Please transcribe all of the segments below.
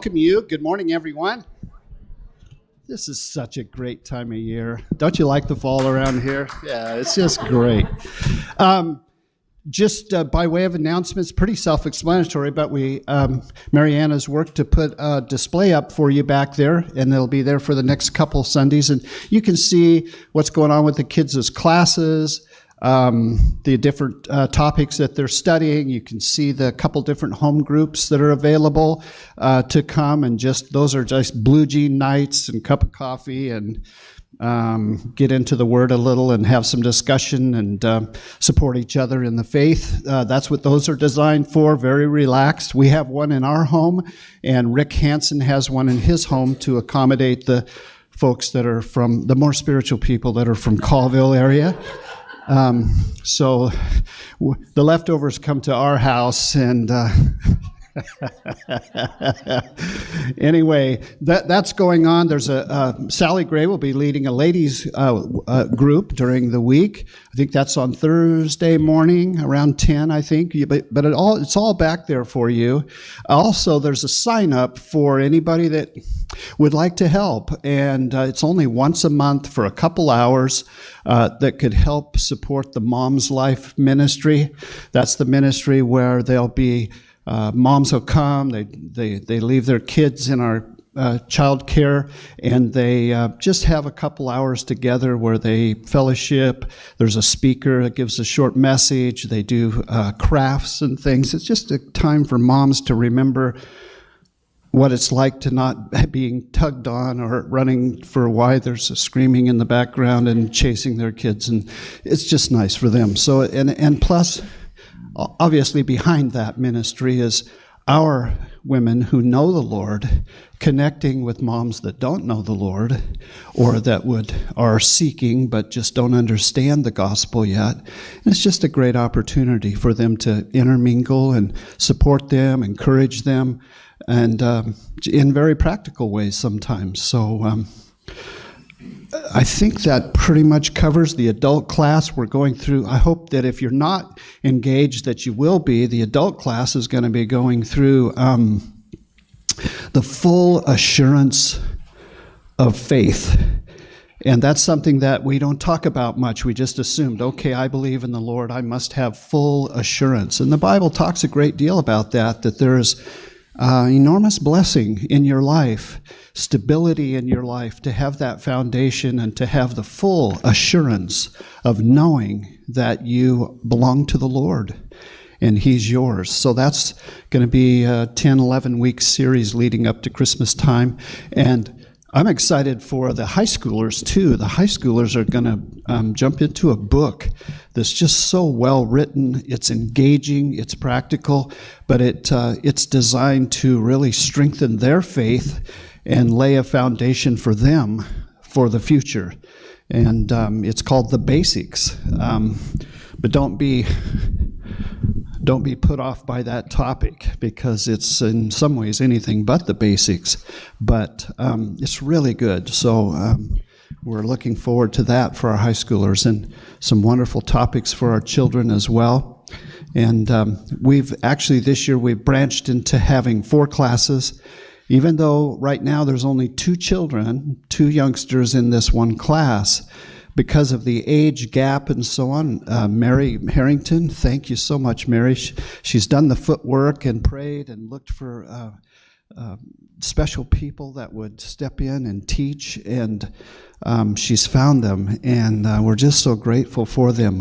welcome you. Good morning, everyone. This is such a great time of year. Don't you like the fall around here? Yeah, it's just great. Just by way of announcements, pretty self-explanatory, but Mariana's worked to put a display up for you back there, and it'll be there for the next couple Sundays. And you can see what's going on with the kids' classes, the different topics that they're studying. You can see the couple different home groups that are available to come, and just those are just blue jean nights and cup of coffee and get into the Word a little and have some discussion and support each other in the faith. That's what those are designed for, very relaxed. We have one in our home, and Rick Hansen has one in his home to accommodate the folks that are from, the more spiritual people that are from Colville area. So the leftovers come to our house, and anyway, that's going on. There's Sally Gray will be leading a ladies group during the week. I think that's on Thursday morning around 10, I think. But it's all back there for you. Also, there's a sign up for anybody that would like to help, and it's only once a month for a couple hours that could help support the Mom's Life ministry. That's the ministry where there'll be moms will come, they leave their kids in our child care, and they just have a couple hours together where they fellowship. There's a speaker that gives a short message. They do crafts and things. It's just a time for moms to remember what it's like to not being tugged on or running for why there's a screaming in the background and chasing their kids, and it's just nice for them. So and plus, obviously behind that ministry is our women who know the Lord connecting with moms that don't know the Lord, or that are seeking but just don't understand the gospel yet. And it's just a great opportunity for them to intermingle and support them, encourage them, and in very practical ways sometimes. So I think that pretty much covers the adult class we're going through. I hope that if you're not engaged, that you will be. The adult class is going to be going through the full assurance of faith. And that's something that we don't talk about much. We just assumed, okay, I believe in the Lord, I must have full assurance. And the Bible talks a great deal about that there is enormous blessing in your life, stability in your life, to have that foundation and to have the full assurance of knowing that you belong to the Lord and He's yours. So that's going to be a 10, 11-week series leading up to Christmas time. And I'm excited for the high schoolers, too. The high schoolers are going to jump into a book that's just so well written. It's engaging, it's practical, but it's designed to really strengthen their faith and lay a foundation for them for the future. And it's called The Basics. But don't be put off by that topic, because it's in some ways anything but the basics, but it's really good. So we're looking forward to that for our high schoolers, and some wonderful topics for our children as well. And this year we've branched into having 4 classes, even though right now there's only 2 youngsters in this one class. Because of the age gap and so on, Mary Harrington, thank you so much, Mary. She's done the footwork and prayed and looked for special people that would step in and teach, and she's found them, and we're just so grateful for them.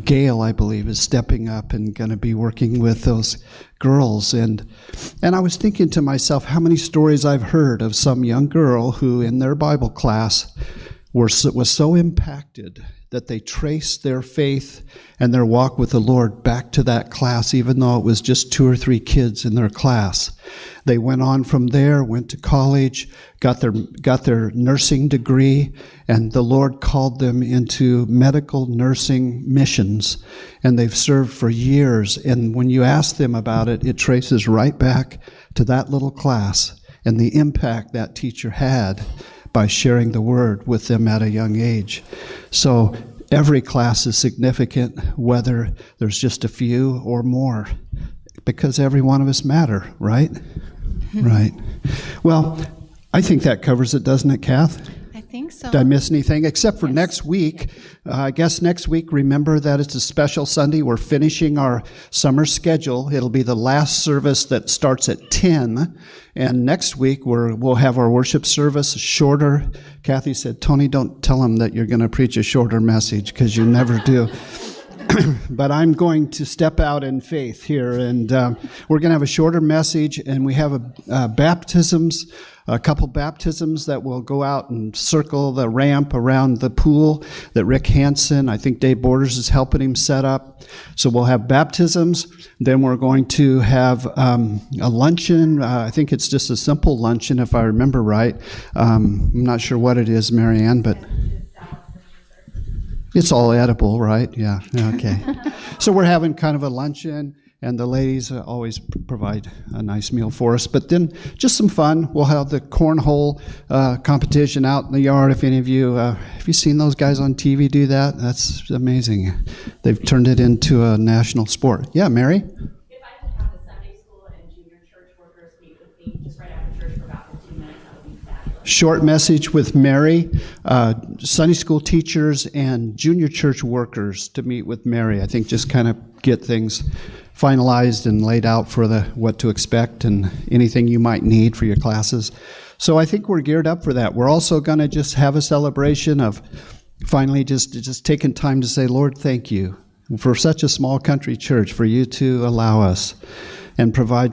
Gail, I believe, is stepping up and going to be working with those girls, and I was thinking to myself how many stories I've heard of some young girl who in their Bible class was so impacted that they traced their faith and their walk with the Lord back to that class, even though it was just 2 or 3 kids in their class. They went on from there, went to college, got their nursing degree, and the Lord called them into medical nursing missions, and they've served for years. And when you ask them about it, it traces right back to that little class and the impact that teacher had by sharing the Word with them at a young age. So every class is significant, whether there's just a few or more, because every one of us matter, right? Right. Well, I think that covers it, doesn't it, Kath? I think so. Did I miss anything? Except for Yes. next week. I guess next week, remember that it's a special Sunday. We're finishing our summer schedule. It'll be the last service that starts at 10. And next week, we'll have our worship service shorter. Kathy said, Tony, don't tell them that you're going to preach a shorter message, because you never do. But I'm going to step out in faith here, and we're going to have a shorter message, and we have a couple baptisms that will go out and circle the ramp around the pool that Rick Hansen, I think Dave Borders is helping him set up. So we'll have baptisms. Then we're going to have a luncheon. I think it's just a simple luncheon, if I remember right. I'm not sure what it is, Marianne, but it's all edible, right? Yeah, okay. So we're having kind of a luncheon, and the ladies always provide a nice meal for us. But then just some fun. We'll have the cornhole competition out in the yard. If any of you, have you seen those guys on TV do that? That's amazing. They've turned it into a national sport. Yeah, Mary? If I could have the Sunday school and junior church workers meet with me just right after church for about 15 minutes, that would be fabulous. Short message with Mary, Sunday school teachers and junior church workers to meet with Mary. I think just kind of get things finalized and laid out for what to expect and anything you might need for your classes. So I think we're geared up for that. We're also going to just have a celebration of finally just taking time to say, Lord, thank you for such a small country church, for you to allow us and provide